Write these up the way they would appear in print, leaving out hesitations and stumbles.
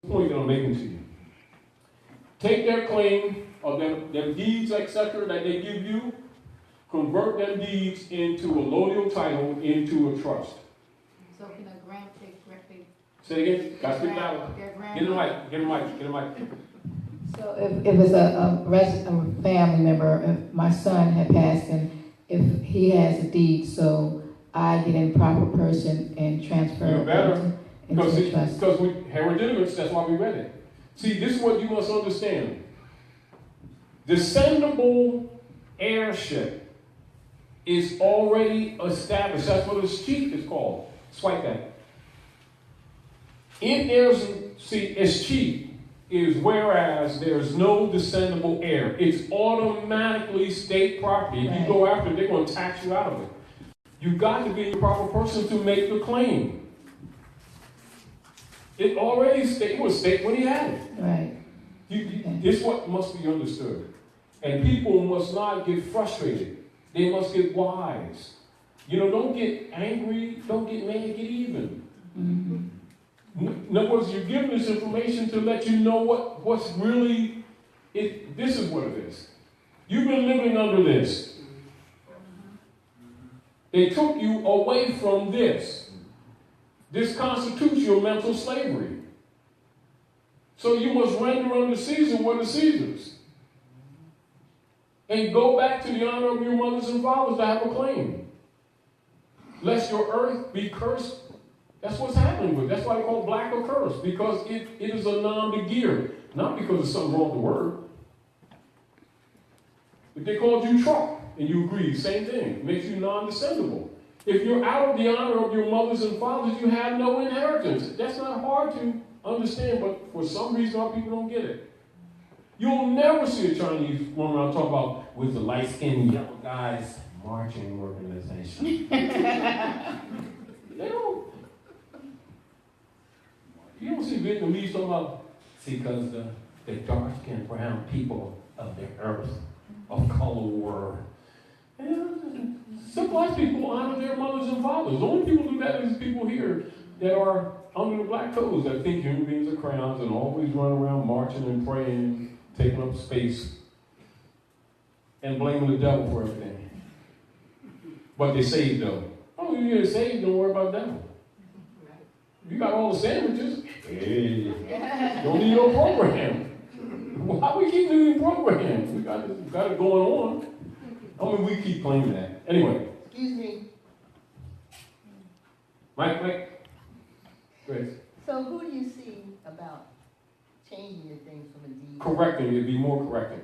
point that I'm making to you. Take their claim of their deeds, etc., that they give you, convert them deeds into a allodial title, into a trust. So can a grandparent? Say it again. Got to speak louder. Get it right. Get it right. Get it right. So if it's a family member, if my son had passed and if he has a deed, so I get in proper person and transfer You better. into the trust. Because we hereditaments, that's why we read it. See, this is what you must understand. Descendable heirship is already established. That's what a sheep is called. Swipe that. If there's, escheat is whereas there's no descendable heir. It's automatically state property. If you go after it, they're going to tax you out of it. You've got to be the proper person to make the claim. It already was state when he had it. Right. This is what must be understood. And people must not get frustrated. They must get wise. Don't get angry. Don't get mad. Get even. Mm-hmm. In other words, you're given this information to let you know what's really it. This is what it is. You've been living under this. They took you away from this. This constitutes your mental slavery. So you must render unto Caesar what is Caesar's. And go back to the honor of your mothers and fathers to have a claim. Lest your earth be cursed. That's what's happening with it. That's why they call it black or cursed. Because it is a non-begear. Not because there's something wrong with the word. If they called you truck and you agree, same thing. It makes you non-descendable. If you're out of the honor of your mothers and fathers, you have no inheritance. That's not hard to understand, but for some reason our people don't get it. You'll never see a Chinese woman around talk about with the light-skinned yellow guys marching organization. They don't. You don't see Vietnamese talking about, because the dark-skinned brown people of the earth of color were. Civilized people honor their mothers and fathers. The only people who do that is people here that are under the black codes that think human beings are crowns and always run around marching and praying, taking up space, and blaming the devil for everything. But they're saved though. Oh, you get saved, don't worry about the devil. You got all the sandwiches. Hey, don't need no program. Why we keep doing programs? We got it going on. I mean, we keep claiming that. Anyway. Excuse me. Mike. Grace. So who do you see about changing the things from a deed? Correcting. It'd be more correcting.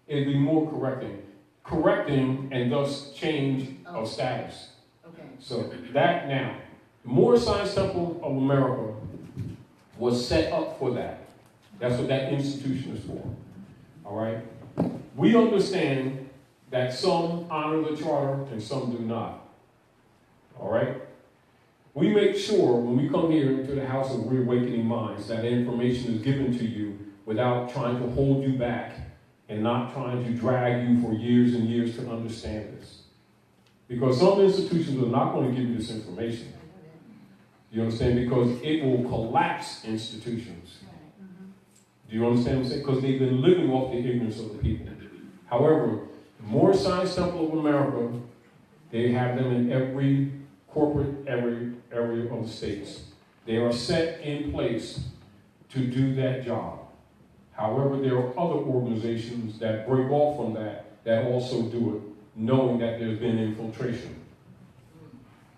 It'd be more correcting. Correcting and thus change of status. Okay. So that now, the Moorish Science Temple of America was set up for that. That's what that institution is for. All right? We understand that some honor the charter and some do not. All right? We make sure when we come here into the House of Reawakening Minds that information is given to you without trying to hold you back and not trying to drag you for years and years to understand this. Because some institutions are not going to give you this information. You understand? Because it will collapse institutions. Do you understand what I'm saying? Because they've been living off the ignorance of the people. However, the Moorish Science Temple of America, they have them in every corporate area of the states. They are set in place to do that job. However, there are other organizations that break off from that also do it, knowing that there's been infiltration.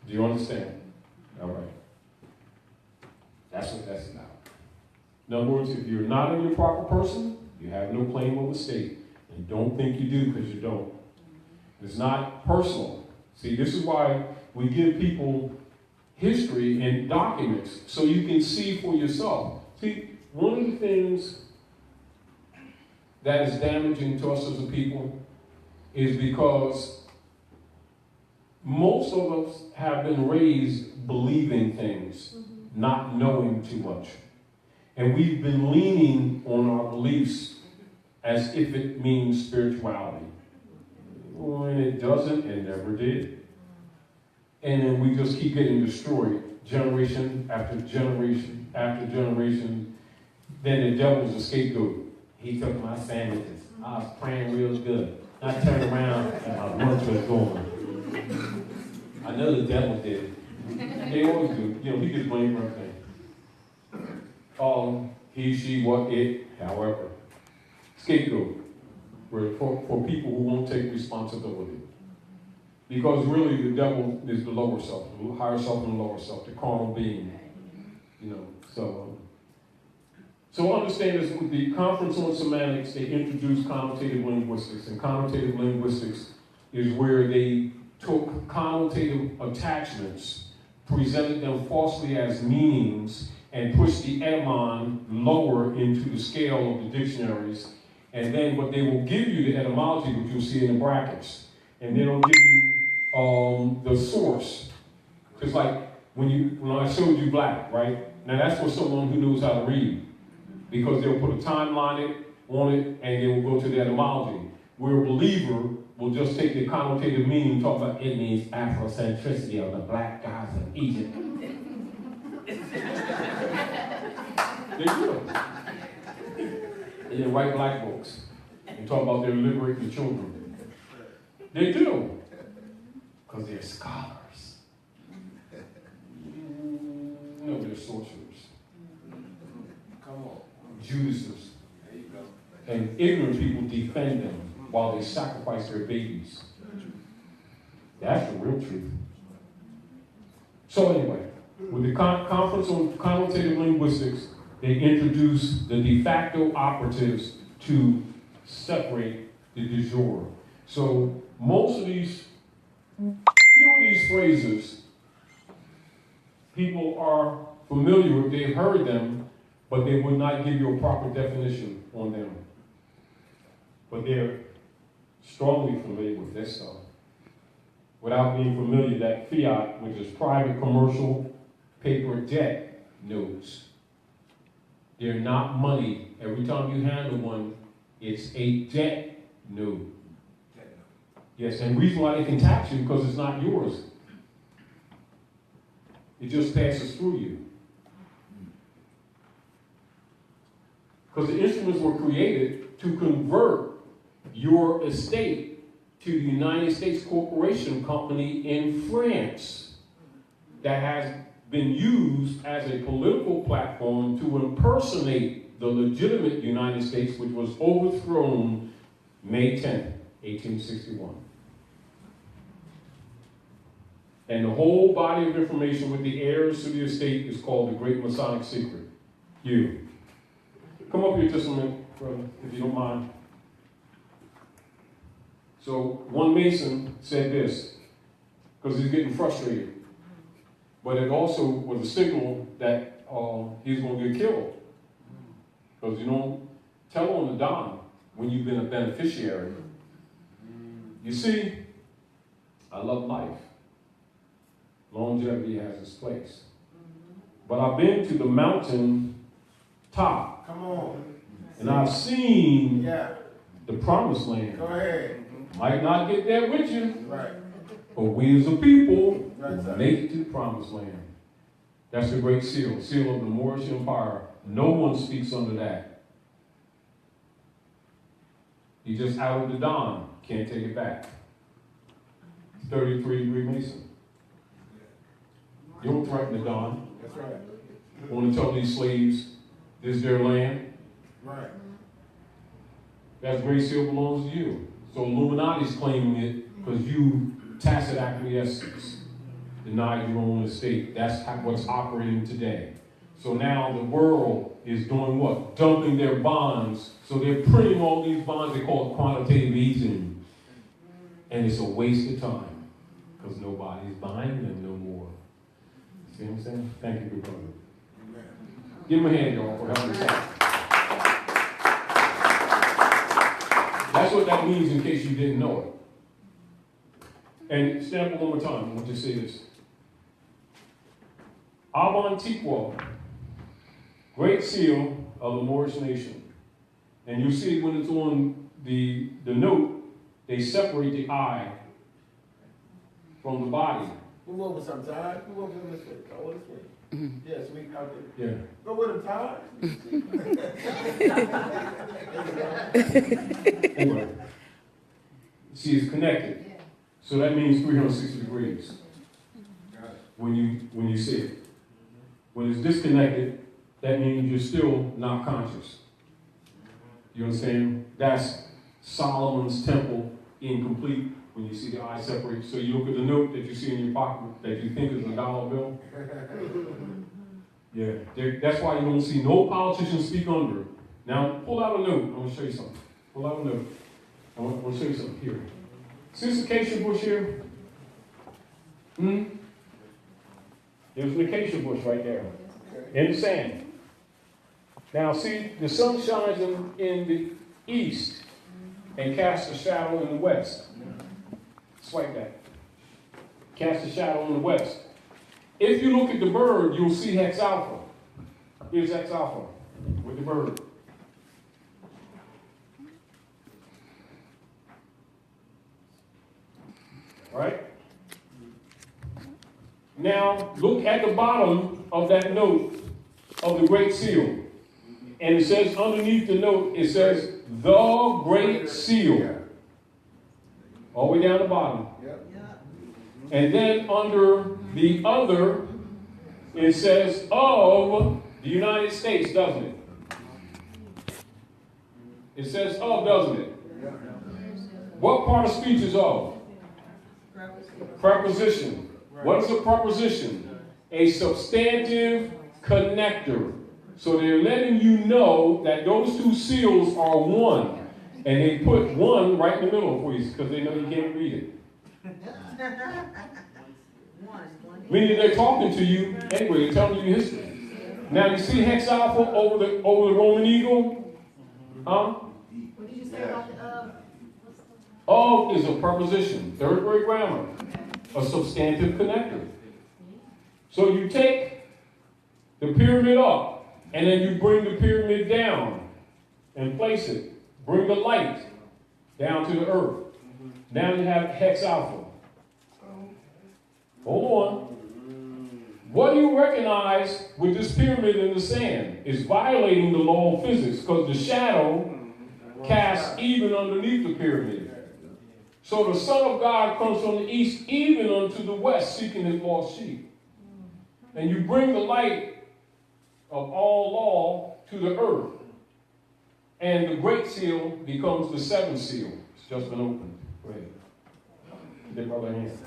Do you understand? All right. That's what that's about. In other words, if you're not a proper person, you have no claim on the state. And don't think you do because you don't. It's not personal. See, this is why we give people history and documents so you can see for yourself. See, one of the things that is damaging to us as a people is because most of us have been raised believing things, not knowing too much. And we've been leaning on our beliefs as if it means spirituality. When it doesn't, it never did. And then we just keep getting destroyed generation after generation after generation. Then the devil's a scapegoat. He took my sandwiches. I was praying real good. I turned around and my lunch was gone. I know the devil did it. They always do. You know, he gets blamed for everything. He, she, what, it, however. Scapegoat for people who won't take responsibility. Because really the devil is the lower self, the higher self and the lower self, the carnal being. You know, so understand this, with the Conference on Semantics, they introduced connotative linguistics, and connotative linguistics is where they took connotative attachments, presented them falsely as meanings, and pushed the etymon lower into the scale of the dictionaries. And then what they will give you, the etymology, which you'll see in the brackets, and then they'll give you the source. Just like when I showed you black, right? Now that's for someone who knows how to read, because they'll put a timeline on it, and they will go to the etymology. Where a believer will just take the connotative meaning and talk about it means Afrocentricity of the black gods of Egypt. They do it. And they write black books and talk about their liberating the children. They do. Because they're scholars. No, they're sorcerers. Come on. Judas's. There you go. And ignorant people defend them while they sacrifice their babies. That's the real truth. So anyway, with the Conference on Connotative Linguistics, they introduced the de facto operatives to separate the de jure. So few of these phrases, people are familiar with, they've heard them, but they would not give you a proper definition on them. But they're strongly familiar with this stuff. Without being familiar that fiat, which is private commercial paper debt notes, they're not money. Every time you handle one, it's a debt note. Yes, and the reason why they can tax you because it's not yours. It just passes through you. Because the instruments were created to convert your estate to the United States Corporation Company in France that has been used as a political platform to impersonate the legitimate United States, which was overthrown May 10th, 1861. And the whole body of information with the heirs to the estate is called the Great Masonic Secret. You. Come up here just a minute, brother, if you don't mind. So one Mason said this, because he's getting frustrated. But it also was a signal that he's going to get killed. Because you don't tell on the Don when you've been a beneficiary. You see, I love life. Longevity has its place. But I've been to the mountain top. Come on. And I've seen the promised land. Go ahead. Might not get there with you. Right. But we as a people Right. make it to the promised land. That's the great seal of the Moorish Empire. No one speaks under that. He just out of the dawn. Can't take it back. 33-degree Mason. You don't threaten the dawn. That's right. Want to tell these slaves this is their land? Right. That great seal belongs to you. So Illuminati's claiming it because you tacit acquiescence denied your own estate. That's what's operating today. So now the world is doing what? Dumping their bonds. So they're printing all these bonds. They call it quantitative easing. And it's a waste of time because nobody's buying them no more. See what I'm saying? Thank you, good brother. Amen. Give him a hand, y'all, for helping us out. That's what that means in case you didn't know it. And stand up one more time. I want you to say this. Ab Antiqua, great seal of the Moorish nation. And you see when it's on the note, they separate the eye from the body. Move over some, Todd. Move over this way. Go over this way. Yes, we out there. Yeah. Go with him, Todd. Anyway. See, it's connected. So that means 360 degrees when you see it. When it's disconnected, that means you're still not conscious. You understand? That's Solomon's temple incomplete when you see the eyes separate. So you look at the note that you see in your pocket that you think is a dollar bill. Yeah, that's why you don't see no politician speak under it. Now, pull out a note. I want to show you something. Pull out a note. I want to show you something here. See this acacia bush here? There's an acacia bush right there in the sand. Now, see, the sun shines in the east and casts a shadow in the west. Swipe that. Cast a shadow in the west. If you look at the bird, you'll see Hex Alpha. Here's Hex Alpha with the bird. Right? Now, look at the bottom of that note of the Great Seal. And it says underneath the note, it says, the Great Seal. All the way down the bottom. And then under the other, it says of the United States, doesn't it? It says of, doesn't it? What part of speech is of? Preposition. What is a preposition? A substantive connector. So they're letting you know that those two seals are one. And they put one right in the middle for you because they know you can't read it. Meaning they're talking to you anyway, they're telling you history. Now you see Hex Alpha over the Roman eagle? Huh? What did you say about the Of is a preposition, third grade grammar, a substantive connector. So you take the pyramid up, and then you bring the pyramid down and place it. Bring the light down to the earth. Now you have Hex Alpha. Hold on. What do you recognize with this pyramid in the sand? It's violating the law of physics because the shadow casts even underneath the pyramid. So the Son of God comes from the east even unto the west seeking his lost sheep. And you bring the light of all law to the earth. And the great seal becomes the seventh seal. It's just been opened. Go ahead. Give brother a hand.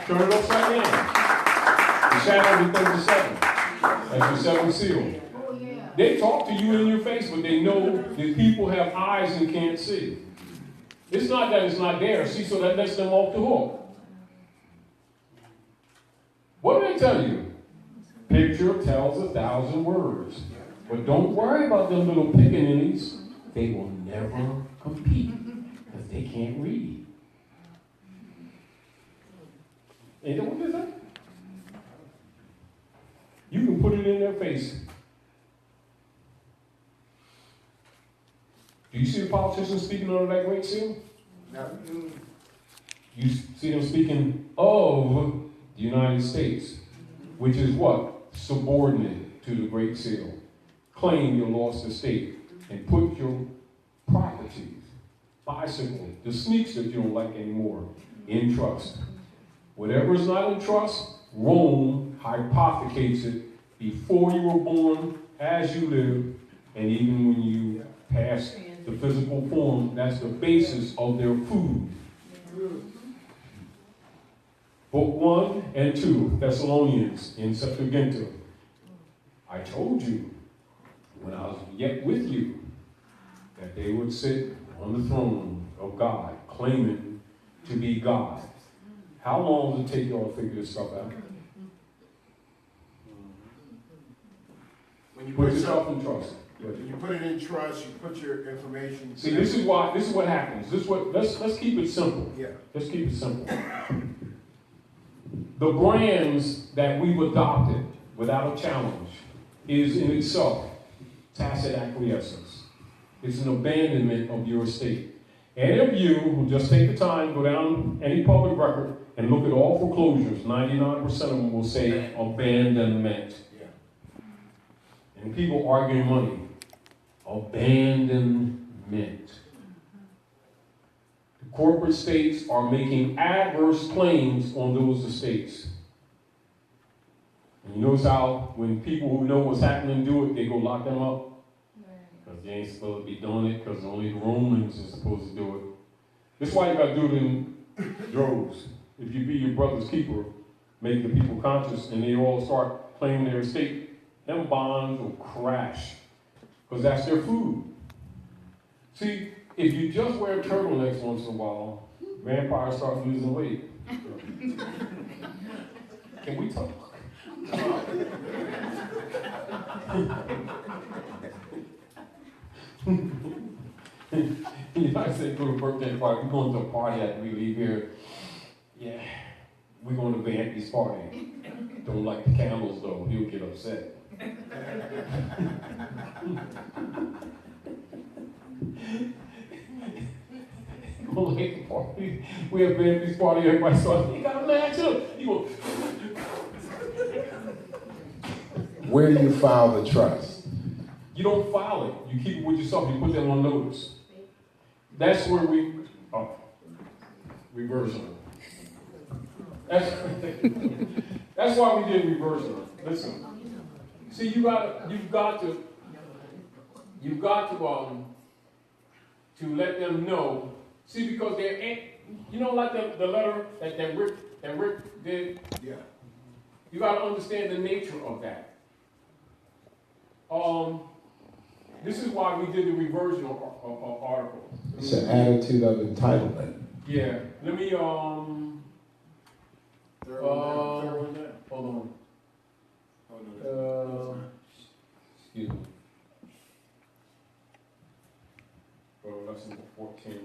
Turn it upside down. The shadow becomes the seventh. That's the seventh seal. Oh, yeah. They talk to you in your face, but they know that people have eyes and can't see. It's not that it's not there, see, so that lets them off the hook. What do they tell you? Picture tells 1,000 words. But don't worry about them little pickaninnies. They will never compete because they can't read. Ain't that what they say? You can put it in their face. Do you see the politicians speaking under that great seal? You see them speaking of the United States, which is what? Subordinate to the great seal. Claim your lost estate and put your properties, bicycle, the sneaks that you don't like anymore, in trust. Whatever is not in trust, Rome hypothecates it before you were born, as you live, and even when you pass the physical form. That's the basis of their food. Book 1 and 2, Thessalonians in Septuaginta. I told you when I was yet with you that they would sit on the throne of God, claiming to be God. How long does it take y'all to figure this stuff out? When you Put put yourself in trust. when you put it in trust, you put your information. See, this is what happens. Let's keep it simple. Yeah. Let's keep it simple. The brands that we've adopted without a challenge is in itself tacit acquiescence. It's an abandonment of your estate. Any of you who just take the time, go down any public record and look at all foreclosures, 99% of them will say abandonment. And people arguing money. Abandonment. The corporate states are making adverse claims on those estates. And you notice how when people who know what's happening do it, they go lock them up? Because they ain't supposed to be doing it, because only the Romans are supposed to do it. That's why you got to do it in droves. If you be your brother's keeper, make the people conscious, and they all start claiming their estate, them bonds will crash, because that's their food. See, if you just wear turtlenecks once in a while, vampires start losing weight. Can we talk? You know, I said go to a birthday party, we're going to a party after we leave here. Yeah, we're going to Vampy's party. Don't like the candles though, he'll get upset. Go like the party. We have Vampy's party, everybody starts, you got a match up. You go. Where do you file the trust? You don't file it. You keep it with yourself. You put them on notice. That's where we reversion. That's why we did reversion. Listen. See, you've got to let them know. See, because there ain't, you know, like the letter that Rick did. Yeah. You got to understand the nature of that. This is why we did the reversion article. It's an attitude of entitlement. Yeah. Let me hold on. Excuse me. Lesson 14.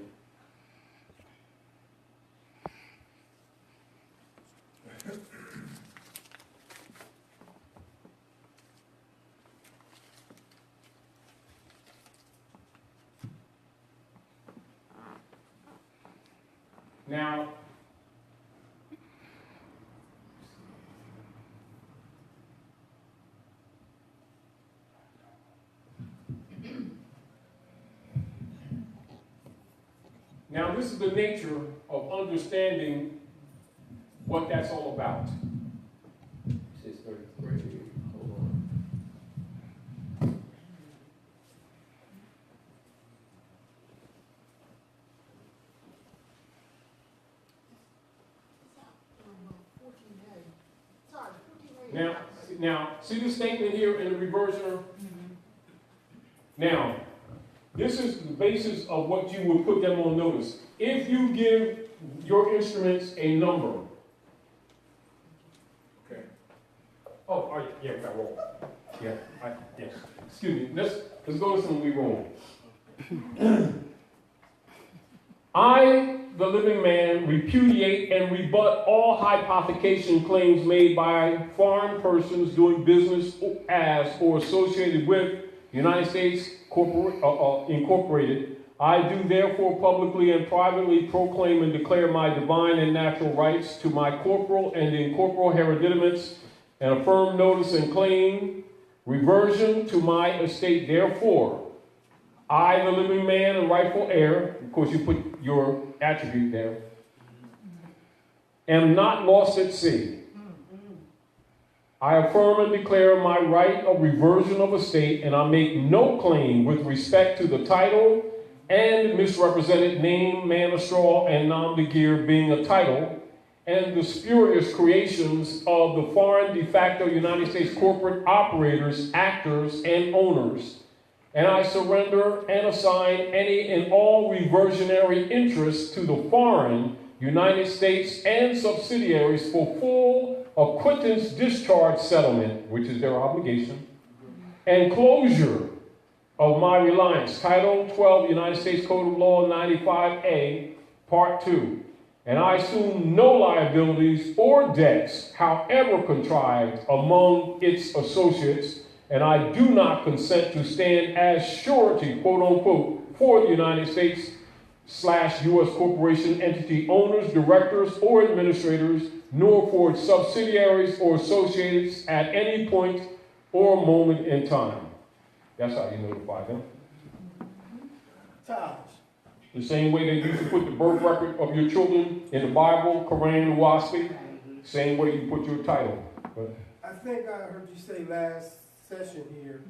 Now, this is the nature of understanding what that's all about. 6:33. Hold on. Now, see the statement here in the reversioner? Now, this is the basis of what you would put them on notice. If you give your instruments a number. Okay. Oh, yeah, we got roll. Yeah, yes. Excuse me. Let's go to some we roll. I, the living man, repudiate and rebut all hypothecation claims made by foreign persons doing business as or associated with United States Incorporated. I do therefore publicly and privately proclaim and declare my divine and natural rights to my corporal and incorporeal hereditaments, and affirm notice and claim reversion to my estate. Therefore, I, the living man and rightful heir, of course you put your attribute there, am not lost at sea. I affirm and declare my right of reversion of estate, and I make no claim with respect to the title and misrepresented name, man of straw, and nom de guerre being a title, and the spurious creations of the foreign de facto United States corporate operators, actors, and owners. And I surrender and assign any and all reversionary interests to the foreign United States and subsidiaries for full acquittance discharge settlement, which is their obligation, and closure of my reliance. Title 12, United States Code of Law 95A, Part 2. And I assume no liabilities or debts, however contrived, among its associates, and I do not consent to stand as surety, quote unquote, for the United States U.S. corporation entity owners, directors, or administrators, nor for its subsidiaries or associates at any point or moment in time. That's how you notify them. Taj. The same way they used to put the birth record of your children in the Bible, Quran, WASPI, same way you put your title. But I think I heard you say last session here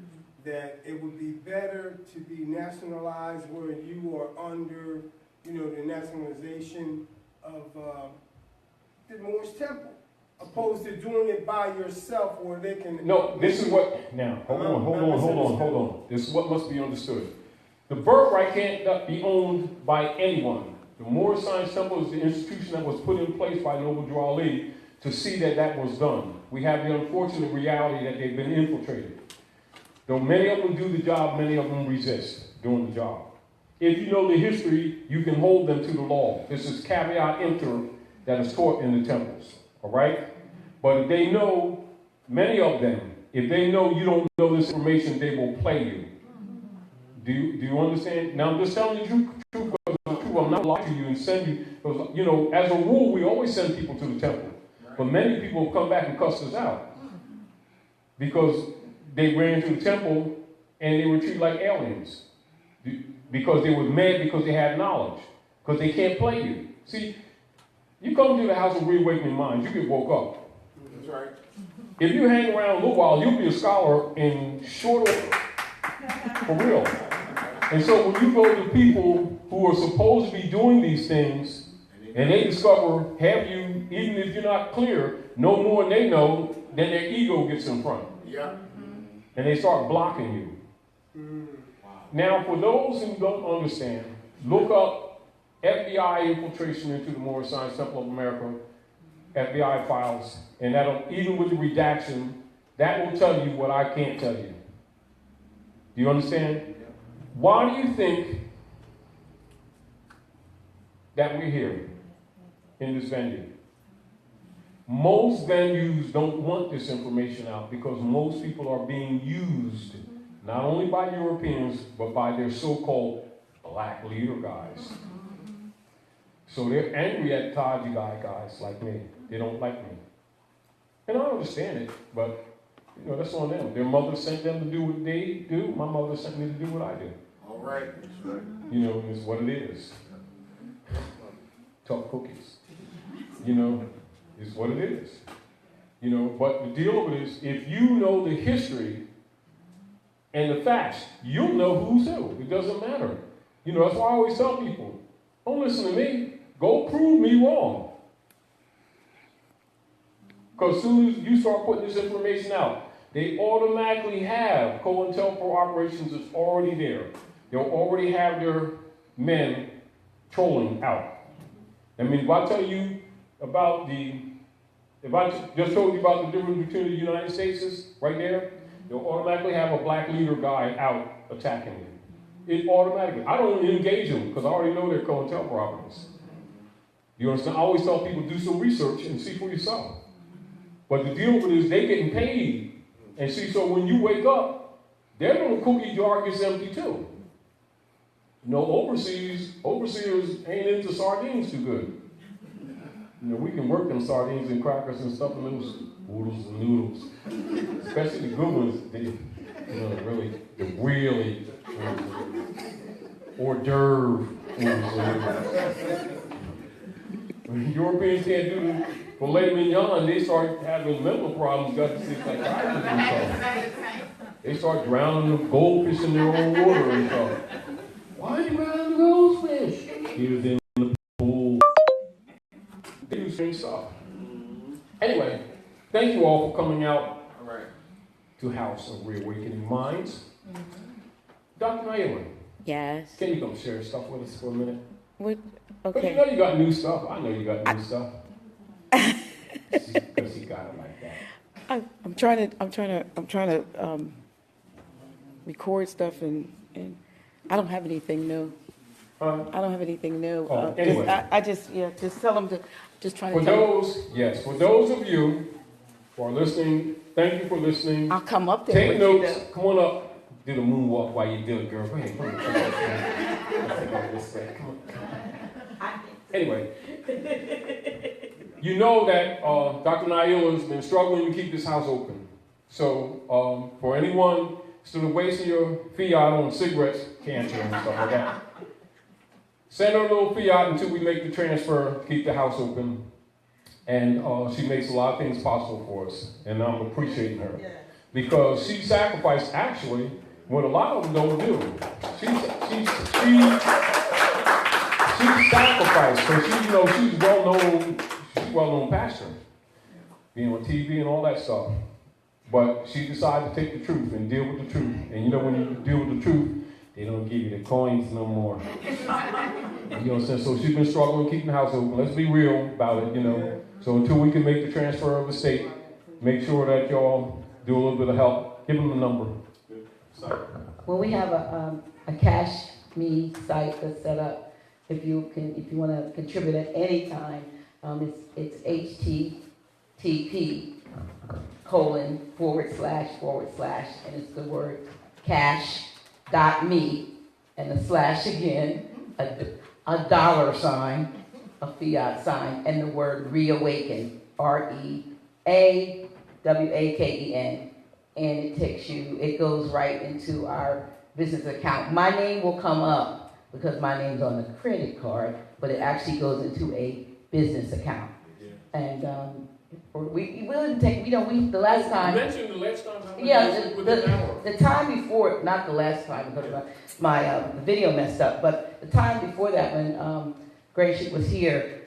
that it would be better to be nationalized where you are under, the nationalization of the Moorish temple, opposed to doing it by yourself where they can... no, this is what, now, hold on. This is what must be understood. The birthright can't be owned by anyone. The Moorish Science Temple is the institution that was put in place by Noble Drew Ali to see that that was done. We have the unfortunate reality that they've been infiltrated. Though many of them do the job, many of them resist doing the job. If you know the history, you can hold them to the law. This is caveat emptor that is taught in the temples, all right? But if they know, many of them, if they know you don't know this information, they will play you. Do you understand? Now, I'm just telling you the truth because it's true. I'm not lying to you and send you, because, as a rule, we always send people to the temple. But many people have come back and cussed us out because they ran to the temple and they were treated like aliens because they were mad because they had knowledge, because they can't play you. See, you come to the house of reawakening minds, you get woke up. That's right. If you hang around a little while, you'll be a scholar in short order. For real. And so when you go to people who are supposed to be doing these things, and they discover, have you, even if you're not clear, know more than they know, then their ego gets in front. Yeah. And they start blocking you. Now, for those who don't understand, look up FBI infiltration into the Moorish Science Temple of America, FBI files, and that'll, even with the redaction, that will tell you what I can't tell you. Do you understand? Why do you think that we're here in this venue? Most venues don't want this information out because most people are being used, not only by Europeans, but by their so-called black leader guys. So they're angry at Taj guys like me. They don't like me. And I understand it, but that's on them. Their mother sent them to do what they do. My mother sent me to do what I do. All right. That's right. It's what it is. Tough cookies. It's what it is. But the deal of it is, if you know the history and the facts, you'll know who's who. It doesn't matter. That's why I always tell people, don't listen to me. Go prove me wrong. Because as soon as you start putting this information out, they automatically have COINTELPRO operations that's already there. They'll already have their men trolling out. I mean, if I tell you about if I just told you about the difference between the United States right there, they'll automatically have a black leader guy out attacking you. It automatically. I don't even engage them because I already know they're COINTELPRO operatives. You understand? I always tell people, do some research and see for yourself. But the deal with it is they're getting paid. And see, so when you wake up, their little cookie jar gets empty too. Overseers ain't into sardines too good. We can work them sardines and crackers and stuff in those oodles and noodles. Especially the good ones, the really hors d'oeuvre oodles and noodles. When Europeans can't do the filet mignon, they start having mental problems, got to see psychiatrists and stuff. They start drowning the goldfish in their own water and stuff. Why are you drowning the goldfish? He was in the pool. They do strange stuff. Anyway, thank you all for coming out to House of Reawakening Minds. Dr. Naila. Yes. Can you come share stuff with us for a minute? What? But Okay. you got new stuff. I know you got new stuff. Because he got it like that. I'm trying to record stuff and I don't have anything new. I don't have anything new. Anyway. just tell them to just try to. For those of you who are listening, thank you for listening. I'll come up there. Take with notes. you, Come on up. do the moonwalk while you do it, girl. Go ahead, come on. Let's take over this way. Come on. Anyway, you know that Dr. Naila has been struggling to keep this house open. So for anyone still wasting your fiat on cigarettes, cancer and stuff like that, send her a little fiat until we make the transfer, keep the house open. And she makes a lot of things possible for us. And I'm appreciating her. Because she sacrificed, actually, what a lot of them don't do. She sacrificed. So she's well-known pastor, being on TV and all that stuff. But she decided to take the truth and deal with the truth. And you know, when you deal with the truth, they don't give you the coins no more. You know what I'm saying? So she's been struggling keeping the house open. Let's be real about it, you know. So until we can make the transfer of the state, make sure that y'all do a little bit of help. Give them the number. Well, we have a Cash Me site that's set up. If you want to contribute at any time, it's http:// and it's the word cash.me and the slash again, a dollar sign, a fiat sign, and the word reawaken, REAWAKEN. And it goes right into our business account. My name will come up because my name's on the credit card, but it actually goes into a business account. Yeah. And the last time. You mentioned the last time. The time before, not the last time because my video messed up, but the time before that when Gracie was here,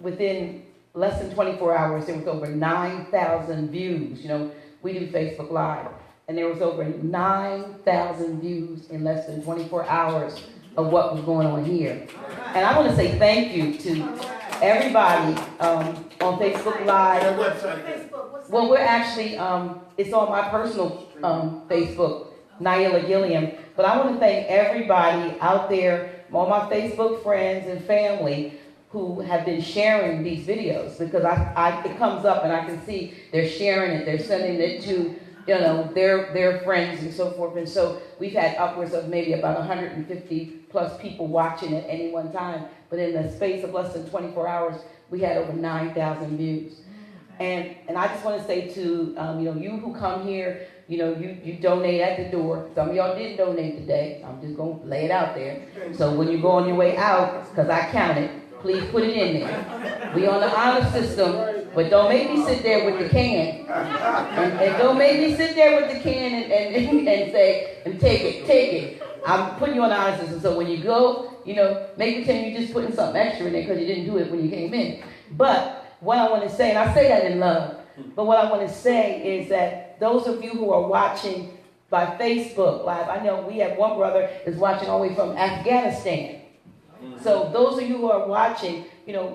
within less than 24 hours, there was over 9,000 views. You know, we do Facebook Live, and there was over 9,000 views in less than 24 hours of what was going on here. And I want to say thank you to everybody on Facebook Live. Well, we're actually, it's on my personal Facebook, Naila Gilliam. But I want to thank everybody out there, all my Facebook friends and family who have been sharing these videos, because it comes up and I can see they're sharing it, they're sending it to their friends and so forth. And so we've had upwards of maybe about 150 plus people watching at any one time. But in the space of less than 24 hours, we had over 9,000 views. And I just want to say to you who come here, you donate at the door. Some of y'all didn't donate today. I'm just going to lay it out there. So when you go on your way out, because I counted, please put it in there. We on the honor system, but don't make me sit there with the can. And don't make me sit there with the can and say, and take it. I'm putting you on the honor system. So when you go, make pretend you're just putting something extra in there because you didn't do it when you came in. But what I want to say, and I say that in love, but what I want to say is that those of you who are watching by Facebook Live, I know we have one brother that's watching all the way from Afghanistan. So those of you who are watching,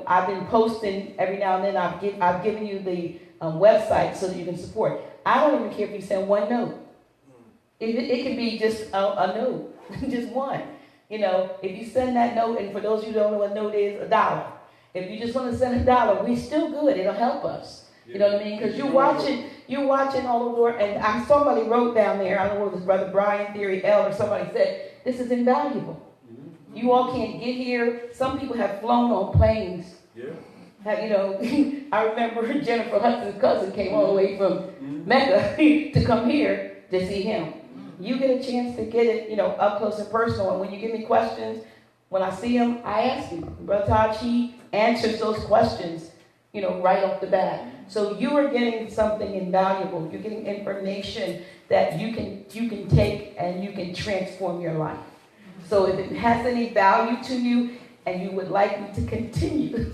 I've been posting every now and then. I've given you the website so that you can support. I don't even care if you send one note. It can be just a note, just one. If you send that note, and for those of you who don't know what a note is, $1. If you just want to send $1, we're still good. It'll help us. You know what I mean? Because you're watching all over. And somebody wrote down there, I don't know if it was Brother Brian Theory L or somebody said, this is invaluable. You all can't get here. Some people have flown on planes. Yeah. I remember Jennifer Hudson's cousin came all the way from Mecca to come here to see him. You get a chance to get it, up close and personal. And when you give me questions, when I see him, I ask you. Brother Taj, he answers those questions, right off the bat. So you are getting something invaluable. You're getting information that you can take and you can transform your life. So if it has any value to you and you would like me to continue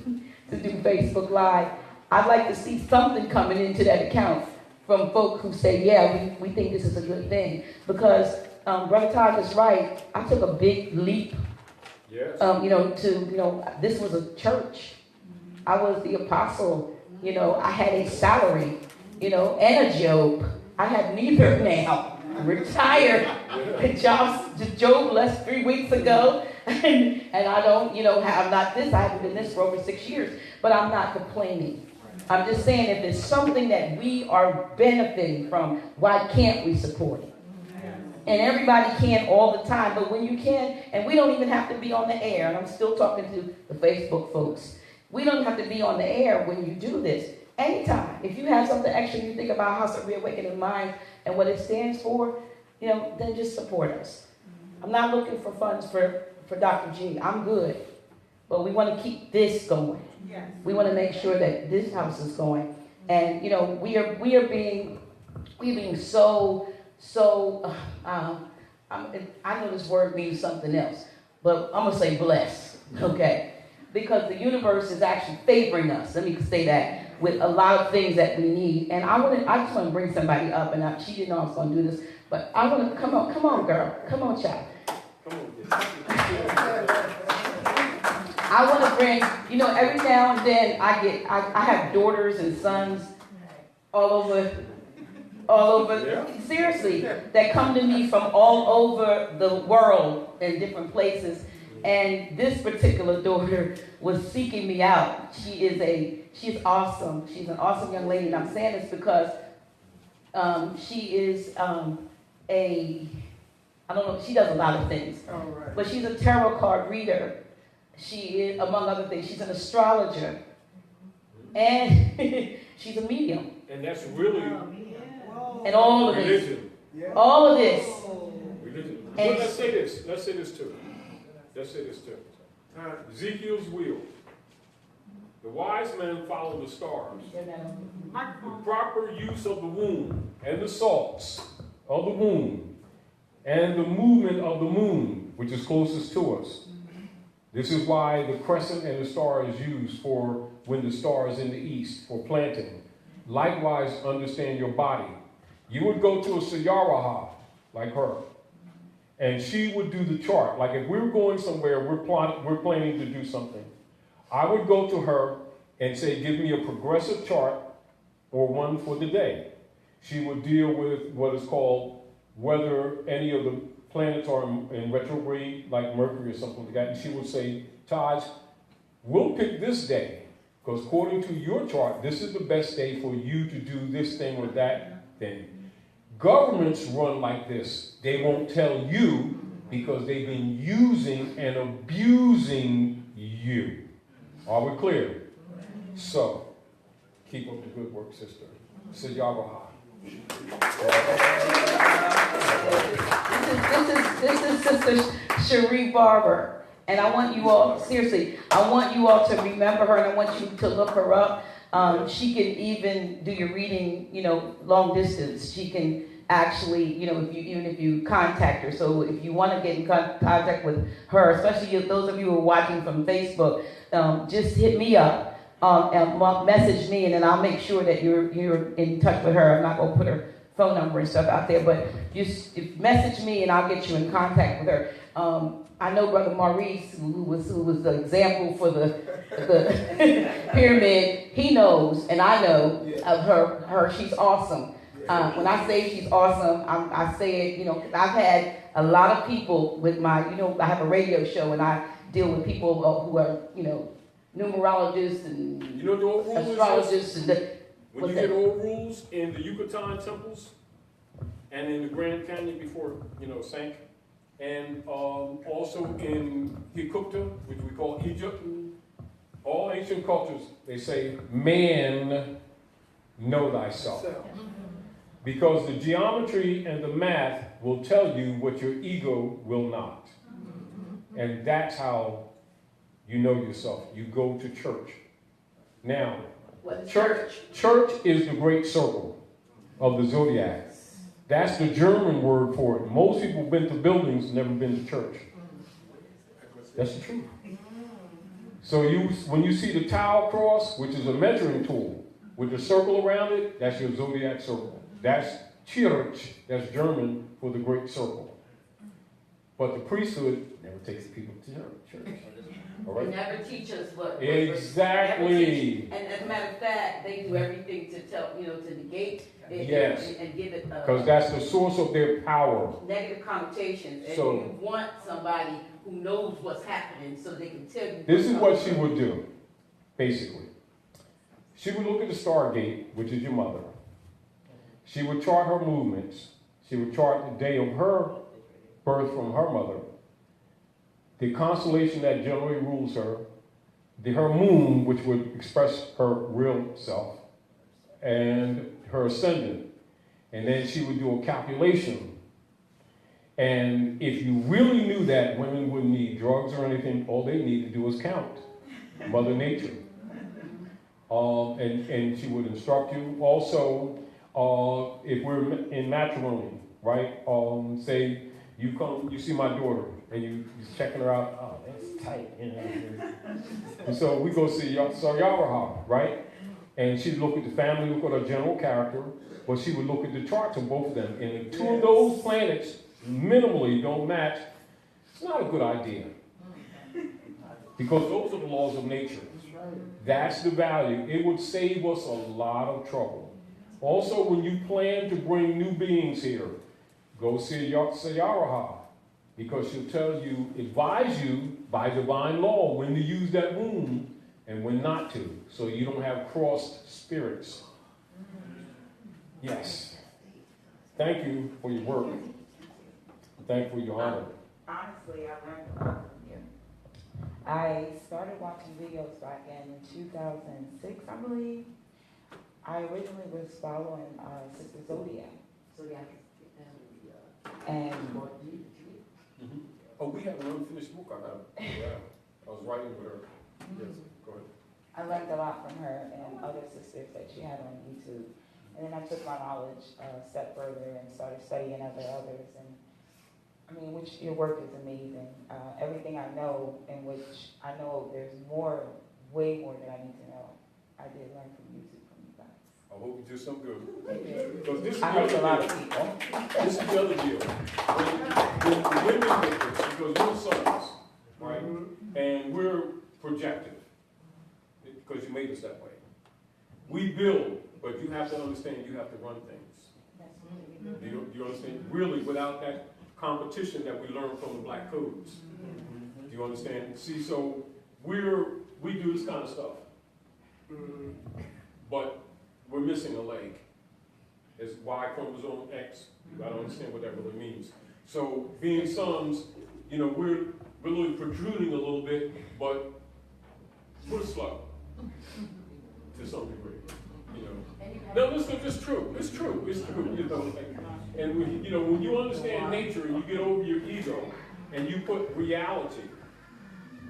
to do Facebook Live, I'd like to see something coming into that account from folk who say, yeah, we think this is a good thing. Because Brother Todd is right. I took a big leap. Yes. This was a church. I was the apostle. I had a salary, and a job. I have neither now. Retired. Job left 3 weeks ago. And I don't, I'm not this. I haven't been this for over 6 years. But I'm not complaining. I'm just saying if it's something that we are benefiting from, why can't we support it? And everybody can all the time, but when you can, and we don't even have to be on the air, and I'm still talking to the Facebook folks, we don't have to be on the air when you do this. Anytime. If you have something extra, you think about House of Reawakening Mind and what it stands for, then just support us. I'm not looking for funds for Dr. G. I'm good. But we want to keep this going. Yes. We want to make sure that this house is going. And, we are being so, I know this word means something else, but I'm going to say blessed, okay? Because the universe is actually favoring us, let me say that, with a lot of things that we need. And I just want to bring somebody up, and she didn't know I was going to do this, but I want to, come on, girl. Come on, child. I want to bring, every now and then I have daughters and sons all over, seriously, that come to me from all over the world in different places. And this particular daughter was seeking me out. She's awesome. She's an awesome young lady. And I'm saying this because she is I don't know, she does a lot of things. Right. But she's a tarot card reader. She is, among other things, she's an astrologer. And she's a medium. And that's really and all of religion. This. All of this. Religion. Well, let's say this too. Ezekiel's wheel. The wise men follow the stars. The proper use of the womb and the salts of the womb and the movement of the moon, which is closest to us. This is why the crescent and the star is used for when the star is in the east, for planting. Likewise, understand your body. You would go to a Sayaraha, like her, and she would do the chart. Like if we're going somewhere, we're planning to do something. I would go to her and say, give me a progressive chart or one for the day. She would deal with what is called whether any of the planets are in retrograde, like Mercury or something like that. And she would say, Taj, we'll pick this day, because according to your chart, this is the best day for you to do this thing or that thing. Governments run like this. They won't tell you because they've been using and abusing you. Are we clear? So, keep up the good work, sister. Sayaraha. This is Sister Cherie Barber. And I want you all, seriously, I want you all to remember her and I want you to look her up. She can even do your reading, long distance. She can actually, if you contact her. So if you want to get in contact with her, especially those of you who are watching from Facebook, just hit me up and message me, and then I'll make sure that you're in touch with her. I'm not going to put her phone number and stuff out there, but just message me and I'll get you in contact with her. I know Brother Maurice, who was the example for the pyramid. He knows, and I know of her. She's awesome. When I say she's awesome, I say it, because I've had a lot of people with my, I have a radio show and I deal with people who are, numerologists and the old rule astrologists. When you get old rules in the Yucatan temples and in the Grand Canyon before, sank, and also in Hikupta, which we call Egypt, all ancient cultures, they say, man, know thyself. Because the geometry and the math will tell you what your ego will not. And that's how you know yourself. You go to church. Now, church is the great circle of the zodiac. That's the German word for it. Most people have been to buildings, never been to church. That's the truth. So when you see the Tau cross, which is a measuring tool, with the circle around it, that's your zodiac circle. That's Church, that's German for the great circle. But the priesthood never takes people to church. All right? They never teach us what. Exactly. And as a matter of fact, they do everything to tell, to negate it and give it. Because that's the source of their power. Negative connotations. And so, you want somebody who knows what's happening so they can tell you. This is what she would do, basically. She would look at the Stargate, which is your mother. She would chart her movements, She would chart the day of her birth from her mother, the constellation that generally rules her, her moon, which would express her real self, and her ascendant. And then she would do a calculation. And if you really knew that, women wouldn't need drugs or anything. All they need to do is count. Mother Nature. And she would instruct you. Also, if we're in matrimony, right? Say you see my daughter, and you're checking her out. Oh, that's tight, you know. And so we go see Sayaraha, right? And she'd look at the family, look at her general character, but she would look at the charts of both of them. And if two of those planets minimally don't match, it's not a good idea. Because those are the laws of nature. That's the value. It would save us a lot of trouble. Also, when you plan to bring new beings here, go see Sayaraha, because she'll advise you by divine law when to use that womb and when not to, so you don't have crossed spirits. Yes. Thank you for your work. Thank you for your honor. Honestly, I learned a lot from you. I started watching videos back in 2006, I believe. I originally was following Sister Zodiac. And Oh, we have an unfinished book I got. Yeah. I was writing with her. Yes, go ahead. I learned a lot from her and other sisters that she had on YouTube. And then I took my knowledge a step further and started studying others. And I mean, your work is amazing. Everything I know, in which I know there's way more that I need to know. I did learn from YouTube from you guys. I hope you do some good. Because this is I the helped a lot other of deal. people. This is the other deal. When women get this, because we're sons, right? And we're projected, because you made us that way. We build, but you have to understand you have to run things. Do you understand? Really, without that competition that we learned from the black codes. Do you understand? See, so we do this kind of stuff. But we're missing a leg. It's Y chromosome X. You gotta understand what that really means. So being sons, we're really protruding a little bit, but we're slow to some degree. No, it's true. It's true. And when you understand nature and you get over your ego and you put reality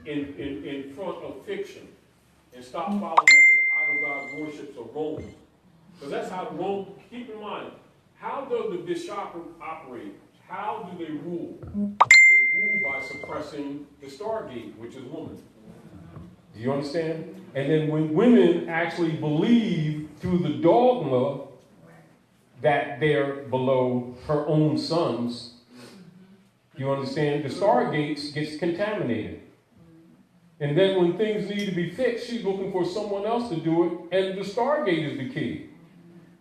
in front of fiction and stop following after the idol god worships of Rome. Because that's how Rome, keep in mind, how does the bishop operate? How do they rule? They rule by suppressing the stargate, which is woman. Do you understand? And then when women actually believe through the dogma that they're below her own sons, you understand? The stargates gets contaminated. And then when things need to be fixed, she's looking for someone else to do it, and the stargate is the key.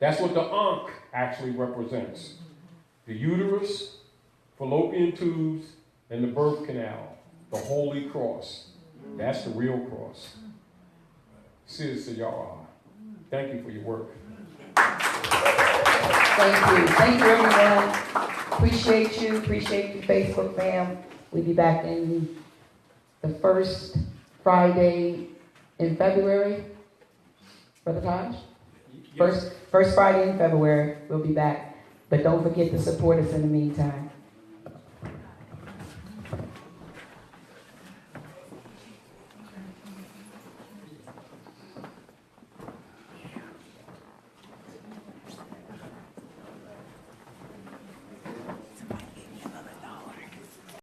That's what the Ankh actually represents. The uterus, fallopian tubes, and the birth canal, the Holy Cross. That's the real cross. Sis Sayaraha, thank you for your work. Thank you. Thank you, everyone. Appreciate you. Appreciate you, Facebook fam. We'll be back in the first Friday in February. Brother Taj? First Friday in February, we'll be back. But don't forget to support us in the meantime.